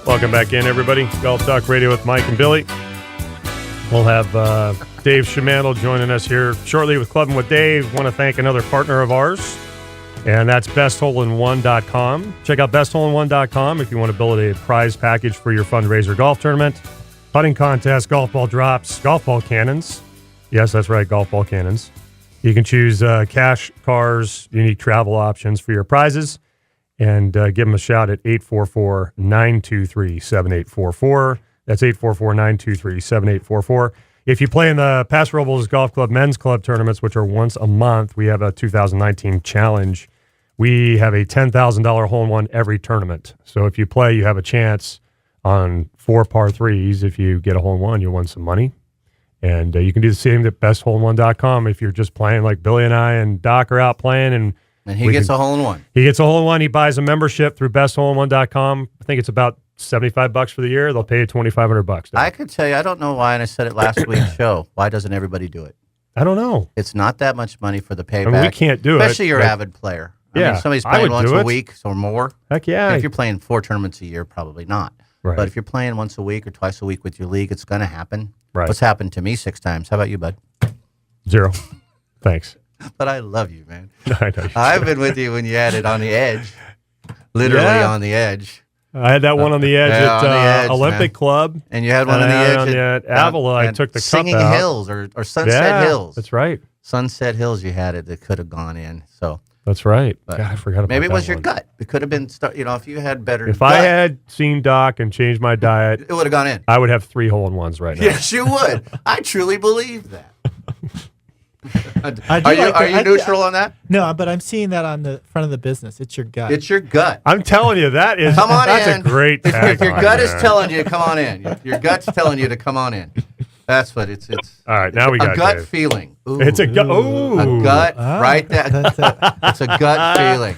Welcome back in, everybody. Golf Talk Radio with Mike and Billy. We'll have Dave Schimantel joining us here shortly with Clubbing with Dave. Want to thank another partner of ours, and that's bestholein1.com. Check out bestholein1.com if you want to build a prize package for your fundraiser golf tournament, putting contest, golf ball drops, golf ball cannons. Yes, that's right, golf ball cannons. You can choose cash, cars, unique travel options for your prizes. And give them a shout at 844-923-7844. That's 844-923-7844. If you play in the Paso Robles Golf Club Men's Club tournaments, which are once a month, we have a 2019 challenge. We have a $10,000 hole-in-one every tournament. So if you play, you have a chance on 4 par threes. If you get a hole-in-one, you'll win some money. And you can do the same at bestholein1.com if you're just playing like Billy and I and Doc are out playing and he gets a hole-in-one. He gets a hole-in-one. He buys a membership through bestholein1.com. I think it's about $75 for the year. They'll pay you $2,500. I could tell you, I don't know why, and I said it last week's show. Why doesn't everybody do it? I don't know. It's not that much money for the payback. I mean, we can't do especially your avid player. I mean, somebody's playing once a week or more. Heck yeah. If you're playing 4 tournaments a year, probably not. Right. But if you're playing once a week or twice a week with your league, it's going to happen. Right. What's happened to me 6 times? How about you, bud? 0. Thanks. But I love you, man. I know I've been with you when you had it on the edge. Literally on the edge. I had that one on the edge at Olympic Club. And you had one on the edge at Avila. I took the Singing cup out. Hills or Sunset Hills. That's right. Sunset Hills, you had it that could have gone in. So that's right. God, I forgot about that. Maybe it was your gut. It could have been, if you had better. If I had seen Doc and changed my diet, it would have gone in. I would have 3 hole-in-ones right now. Yes, you would. I truly believe that. Are you neutral on that? No, but I'm seeing that on the front of the business. It's your gut. It's your gut. I'm telling you, that's a great tagline. If your gut is telling you to come on in, your gut's telling you to come on in. That's what it's. All right, now we got a gut Dave. feeling. Ooh. It's a gut. A gut, right there. It's a gut feeling.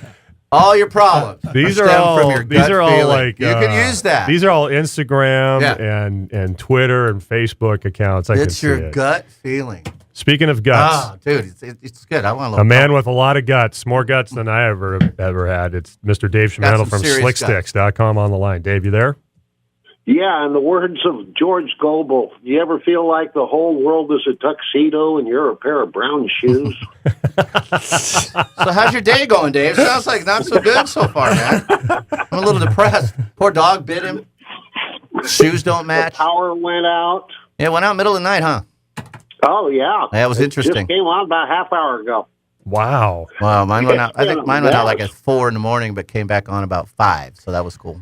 All your problems. These are all from your gut feeling. Like you can use that. These are all Instagram and Twitter and Facebook accounts. It's your gut feeling. Speaking of guts, dude, it's good. I want a man with a lot of guts, more guts than I ever had. It's Mr. Dave Schimantel from slicksticks.com on the line. Dave, you there? Yeah, in the words of George Goebel, do you ever feel like the whole world is a tuxedo and you're a pair of brown shoes? So how's your day going, Dave? Sounds like not so good so far, man. I'm a little depressed. Poor dog bit him. Shoes don't match. The power went out. Yeah, it went out middle of the night, huh? Oh, yeah. That was interesting. Just came on about a half hour ago. Wow. Wow, mine went out. I think mine went out like at 4 in the morning, but came back on about 5. So that was cool.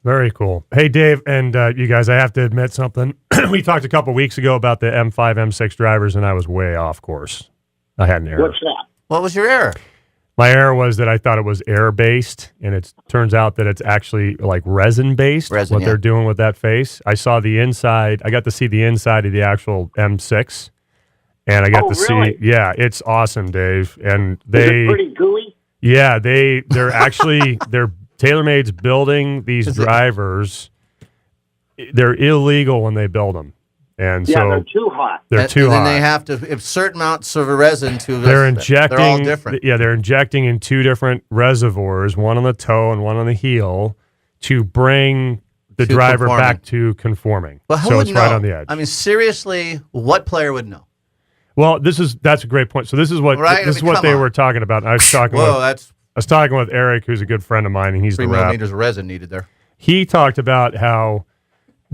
Very cool. Hey, Dave, and you guys, I have to admit something. We talked a couple weeks ago about the M5, M6 drivers, and I was way off course. I had an error. What's that? What was your error? My error was that I thought it was air-based, and it turns out that it's actually like resin-based, what they're doing with that face. I saw the inside. I got to see the inside of the actual M6, and I got to see. Yeah, it's awesome, Dave. And is it pretty gooey? Yeah, they're actually they're TaylorMade's building these drivers. They're illegal when they build them. And so they're too hot. They're too hot. And they have to have certain amounts of resin to. They're injecting. They're all different. Yeah, they're injecting in 2 different reservoirs, one on the toe and one on the heel, to bring the driver back to conforming. Well, who so would it's know? Right on the edge. I mean, seriously, what player would know? Well, that's a great point. So this is what they were talking about. I was talking. I was talking with Eric, who's a good friend of mine, and he's 3 millimeters of resin needed there. He talked about how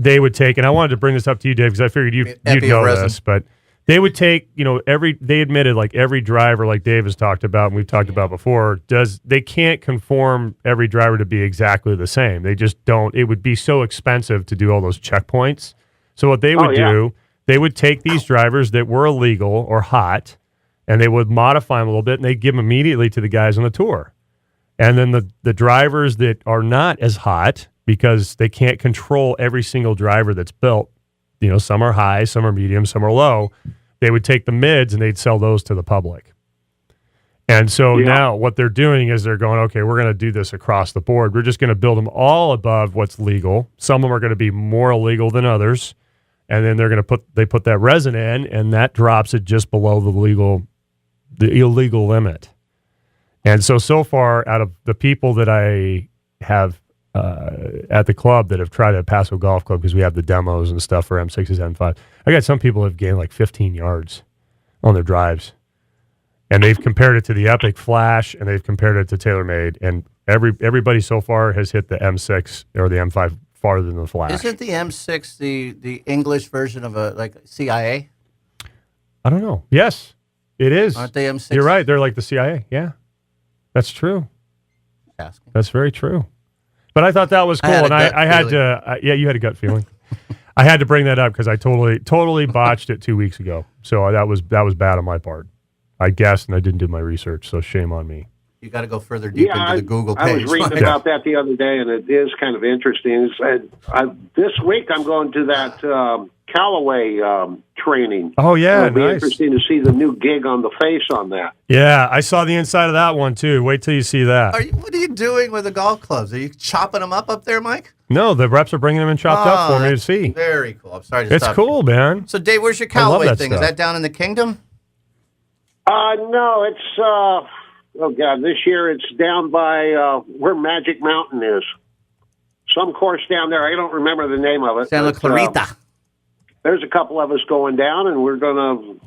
they would take, and I wanted to bring this up to you, Dave, because I figured you'd know this, but they would take, they admitted like every driver, like Dave has talked about and we've talked about before, they can't conform every driver to be exactly the same. They just don't. It would be so expensive to do all those checkpoints. So what they would do, they would take these drivers that were illegal or hot, and they would modify them a little bit, and they'd give them immediately to the guys on the tour. And then the drivers that are not as hot, because they can't control every single driver that's built. Some are high, some are medium, some are low. They would take the mids and they'd sell those to the public. And so now what they're doing is they're going, okay, we're going to do this across the board. We're just going to build them all above what's legal. Some of them are going to be more illegal than others. And then they're going to put that resin in, and that drops it just below the illegal limit. And so far, out of the people that I have at the club that have tried at Paso Golf Club because we have the demos and stuff for M6s, M5. I got some people have gained like 15 yards on their drives, and they've compared it to the Epic Flash and they've compared it to TaylorMade, and everybody so far has hit the M6 or the M5 farther than the Flash. Isn't the M6 the English version of a like CIA? I don't know. Yes, it is. Aren't they M6? You're right. They're like the CIA. Yeah, that's true. Asking. That's very true. But I thought that was cool, and I had to. Yeah, you had a gut feeling. I had to bring that up because I totally botched it 2 weeks ago. So that was bad on my part. I guessed and I didn't do my research, so shame on me. You got to go further deep into the Google page. I was reading about that the other day, and it is kind of interesting. This week I'm going to that Callaway training. Oh, yeah, It'll be interesting to see the new gig on the face on that. Yeah, I saw the inside of that one, too. Wait till you see that. What are you doing with the golf clubs? Are you chopping them up there, Mike? No, the reps are bringing them in chopped up for me to see. Very cool. I'm sorry to It's stop cool, man. So, Dave, where's your Callaway thing? Is that down in the Kingdom? No, it's, oh, God, this year it's down by where Magic Mountain is. Some course down there. I don't remember the name of it. Santa Clarita. There's a couple of us going down, and we're going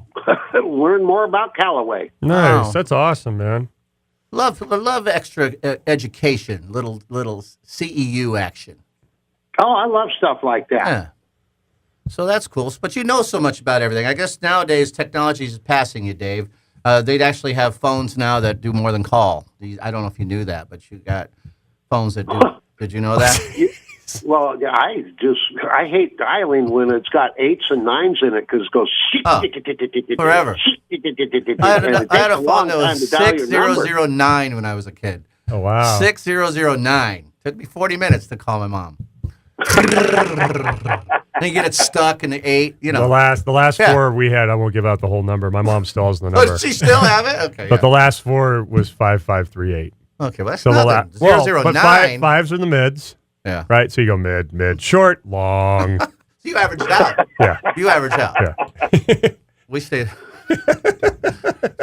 to learn more about Callaway. Nice. Wow. That's awesome, man. Love extra education, little CEU action. Oh, I love stuff like that. Yeah. So that's cool. But you know so much about everything. I guess nowadays technology is passing you, Dave. They'd actually have phones now that do more than call. I don't know if you knew that, but you got phones that do. Did you know that? Well, I hate dialing when it's got 8s and 9s in it because it goes forever. I had a phone that was 6009 when I was a kid. Oh, wow. 6009. Took me 40 minutes to call my mom. Then you get it stuck in the 8, you know. The last four we had, I won't give out the whole number. My mom still has the number. Oh, does she still have it? Okay. But the last four was 5538. Okay, well, that's nothing. 009. But fives are the mids. Yeah. Right? So you go mid, short, long. So you averaged out. Yeah. You averaged out. Yeah. We stayed.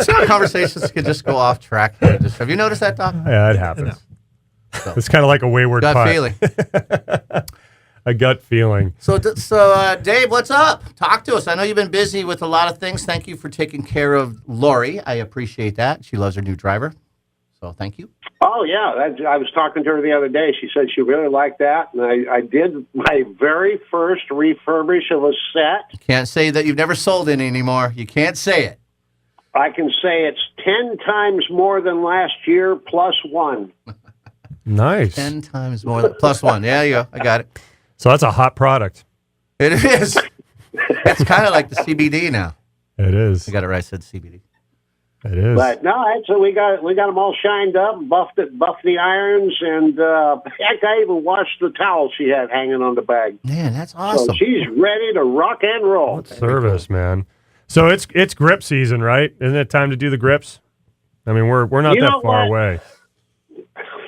Some conversations can just go off track here. Have you noticed that, Doc? Yeah, it happens. So. It's kind of like a wayward putt. Feeling. A gut feeling. So, Dave, what's up? Talk to us. I know you've been busy with a lot of things. Thank you for taking care of Lori. I appreciate that. She loves her new driver. So thank you. Oh, yeah. I was talking to her the other day. She said she really liked that. And I did my very first refurbish of a set. You can't say that you've never sold any anymore. You can't say it. I can say it's 10 times more than last year plus one. Nice. 10 times more than plus one. Yeah, you go. I got it. So that's a hot product. It is. It's kind of like the CBD now. It is. I got it right. I said CBD. It is. But no, so we got them all shined up, buffed the irons, and heck, I even washed the towel she had hanging on the bag. Man, that's awesome. So she's ready to rock and roll. What service, man. So it's grip season, right? Isn't it time to do the grips? I mean, we're not that far away.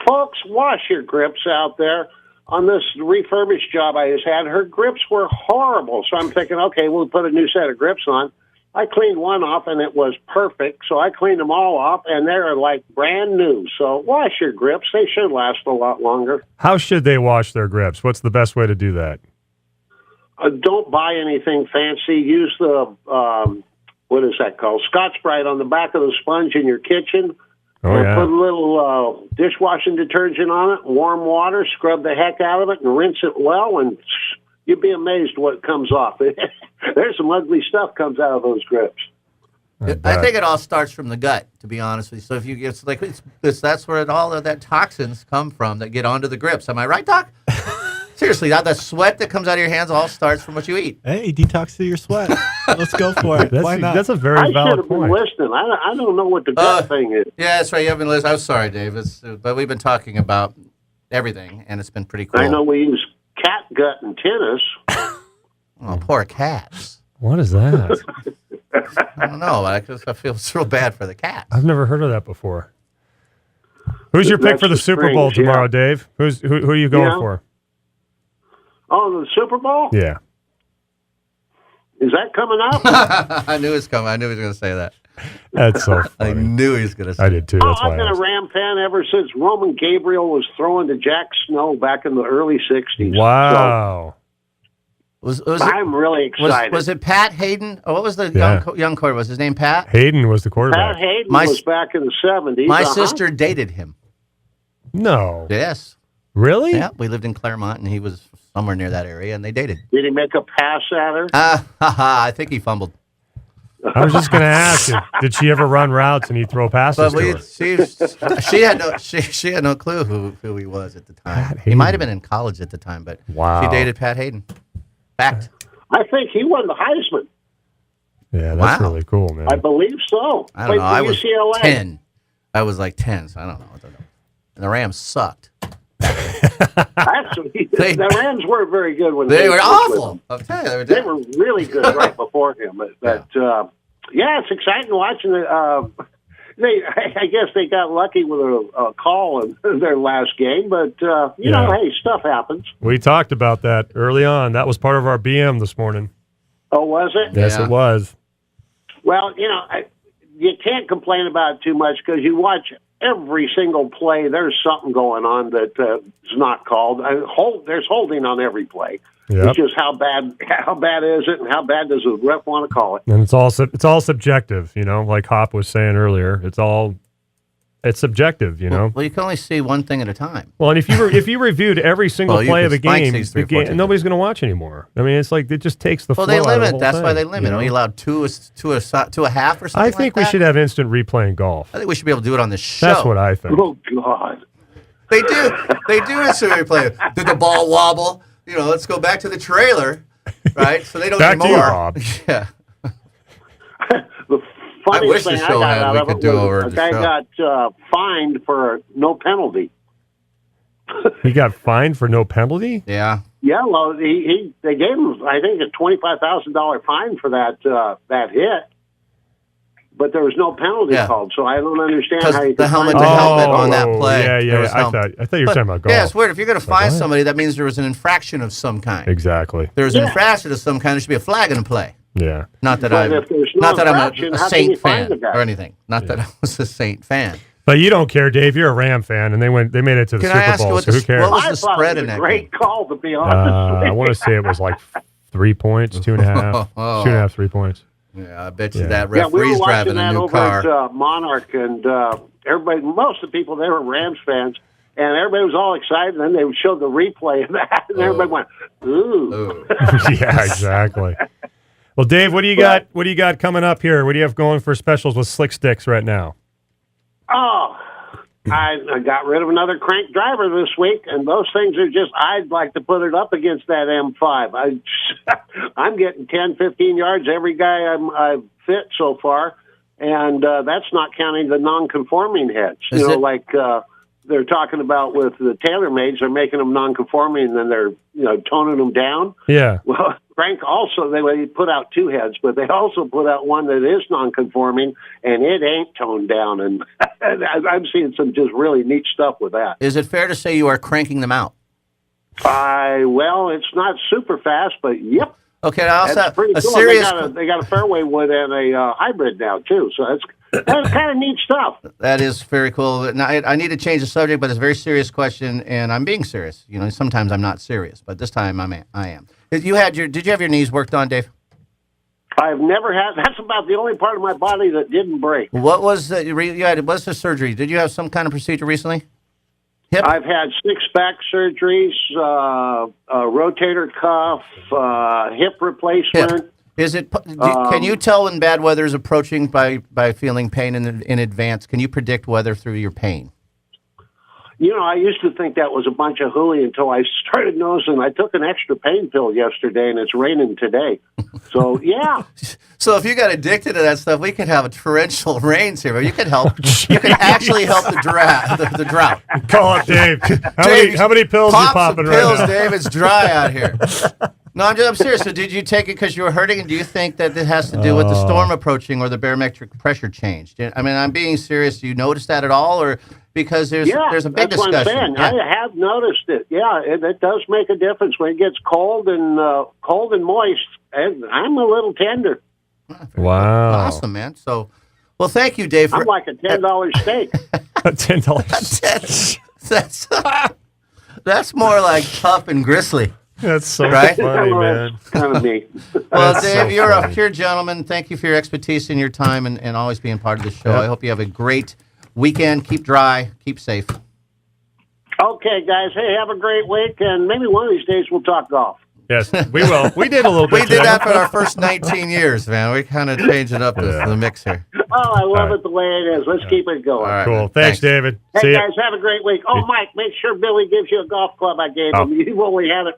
Folks, wash your grips out there. On this refurbished job I just had, her grips were horrible. So I'm thinking, okay, we'll put a new set of grips on. I cleaned one off, and it was perfect. So I cleaned them all off, and they're like brand new. So wash your grips. They should last a lot longer. How should they wash their grips? What's the best way to do that? Don't buy anything fancy. Use the, what is that called? Scotch-Brite on the back of the sponge in your kitchen. Oh, yeah. Put a little dishwashing detergent on it, warm water, scrub the heck out of it, and rinse it well, and you'd be amazed what comes off. There's some ugly stuff comes out of those grips. I think it all starts from the gut, to be honest with you. So if you that's where all of that toxins come from that get onto the grips. Am I right, Doc? Seriously, that sweat that comes out of your hands all starts from what you eat. Hey, detox to your sweat. Let's go for it. Why not? That's a very valid point. I should have been listening. I don't know what the gut thing is. Yeah, that's right. You haven't been listening. I'm sorry, Dave. But we've been talking about everything, and it's been pretty cool. I know we use cat gut in tennis. Oh, poor cats. What is that? I don't know. I feel real bad for the cats. I've never heard of that before. Who's your pick for the Super Bowl tomorrow, Dave? Who are you going for? Oh, the Super Bowl? Yeah. Is that coming up? I knew it was coming. I knew he was going to say that. That's so funny. I knew he was going to say I did too. That's why I've been a Ram fan ever since Roman Gabriel was throwing to Jack Snow back in the early 60s. Wow. So, I'm really excited. Was it Pat Hayden? Or what was the young quarterback? Was his name Pat? Hayden was the quarterback. Pat Hayden was back in the 70s. My sister dated him. No. Yes. Really? Yeah, we lived in Claremont, and he was somewhere near that area, and they dated. Did he make a pass at her? I think he fumbled. I was just going to ask you, did she ever run routes and he'd throw passes to her? She had no clue who he was at the time. He might have been in college at the time, but she dated Pat Hayden. Fact. I think he won the Heisman. Yeah, that's really cool, man. I believe so. I don't know. I was UCLA. 10. I was like 10, so I don't know. And the Rams sucked. Actually, the Rams weren't very good when they were awful. I'll tell you, they were really good right before him. But it's exciting watching it. I guess they got lucky with a call in their last game, but you know, hey, stuff happens. We talked about that early on. That was part of our BM this morning. Oh, was it? Yes, it was. Well, you know, you can't complain about it too much because you watch every single play. There's something going on that is not called. There's holding on every play. Yep. It's just how bad is it, and how bad does the ref want to call it? And it's all subjective, you know, like Hop was saying earlier. It's subjective, you know. Well, you can only see one thing at a time. Well, and if you reviewed every single play of the game, nobody's going to watch anymore. I mean, it's like it just takes the flow. Well, they limit. That's why they limit. Are you allowed two a half or something? I think we should have instant replay in golf. I think we should be able to do it on this show. That's what I think. Oh God, they do. They do instant replay. Did the ball wobble? You know, let's go back to the trailer, right? So they don't back need to more. You, Rob. Yeah. The funniest thing I got out of it was a guy got fined for no penalty. He got fined for no penalty? Yeah. Yeah, well, they gave him, I think, a $25,000 fine for that hit. But there was no penalty called, so I don't understand how you the helmet on that play. Yeah. I thought you were talking about golf. Yeah, it's weird. If you're going to fine somebody, that means there was an infraction of some kind. Exactly. There's an infraction of some kind. There should be a flag in the play. Yeah. Not that I'm a Saint fan or anything. Not that I was a Saint fan. But you don't care, Dave. You're a Ram fan, and they made it to the Super Bowl. So who cares? What was the spread in that game? Great call, to be honest. I want to say it was like 3 points, 2.5, 2.5, 3 points. Yeah, I bet you that referee's driving a new car. We were watching that over at Monarch, and everybody, most of the people there were Rams fans, and everybody was all excited. And then they showed the replay of that, and everybody went, "Ooh!" Yeah, exactly. Well, Dave, what do you got? What do you got coming up here? What do you have going for specials with Slick Sticks right now? Oh, I got rid of another crank driver this week, and those things are just, I'd like to put it up against that M5. I'm getting 10, 15 yards every guy I've fit so far, and that's not counting the non-conforming heads. They're talking about with the TaylorMades, they're making them non-conforming, and then they're toning them down. Yeah. Well, Crank also, they put out two heads, but they also put out one that is non-conforming, and it ain't toned down. And I'm seeing some just really neat stuff with that. Is it fair to say you are cranking them out? Well, it's not super fast, but yep. Okay, I also have pretty cool. They got a fairway wood and a hybrid now too, so that's kind of neat stuff. That is very cool. Now, I need to change the subject, but it's a very serious question, and I'm being serious. Sometimes I'm not serious, but this time I am. Did you have your knees worked on, Dave? I've never had. That's about the only part of my body that didn't break. What was what's the surgery? Did you have some kind of procedure recently? Hip? I've had 6 back surgeries, a rotator cuff, hip replacement. Hip. Is it? Can you tell when bad weather is approaching by feeling pain in advance? Can you predict weather through your pain? I used to think that was a bunch of hooey until I started noticing. I took an extra pain pill yesterday, and it's raining today. So, yeah. So if you got addicted to that stuff, we could have a torrential rains here. But you could help. You could actually help the drought. Call it Dave. How many pills are you popping right now? Dave. It's dry out here. No, I'm serious. So did you take it because you were hurting? And do you think that it has to do with the storm approaching or the barometric pressure change? I mean, I'm being serious. Do you notice that at all? Or because there's a big discussion? What I'm saying. Yeah. I have noticed it. Yeah, it does make a difference when it gets cold and moist. I'm a little tender. Wow. Awesome, man. So Well, thank you, Dave. I'm like a $10 steak. $10. That's more like tough and gristly. That's so Right? funny, man. Kind of me. Well, That's Dave, so you're a funny. pure gentleman. Thank you for your expertise and your time and always being part of the show. I hope you have a great weekend. Keep dry. Keep safe. Okay, guys. Hey, have a great week, and maybe one of these days we'll talk golf. Yes, we will. We did a little bit. We did today. that for our first 19 years, man. We kind of changed it up the mix here. Oh, I love right. it the way it is. Let's keep it going. All right. Cool. Thanks, David. Hey, See ya. guys, have a great week. Oh, Mike, make sure Billy gives you a golf club I gave him. I've only had it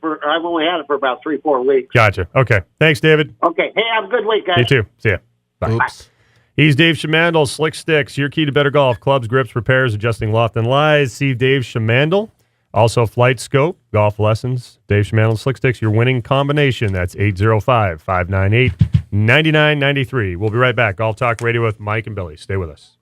for about 3-4 weeks. Gotcha. Okay. Thanks, David. Okay. Hey, have a good week, guys. You too. See ya. Bye. Oops. He's Dave Shamandel, Slick Sticks, your key to better golf. Clubs, grips, repairs, adjusting loft and lies. See Dave Shamandel. Also, Flight Scope, golf lessons. Dave Shamandel, Slick Sticks, your winning combination. That's 805-598-9993. We'll be right back. Golf Talk Radio with Mike and Billy. Stay with us.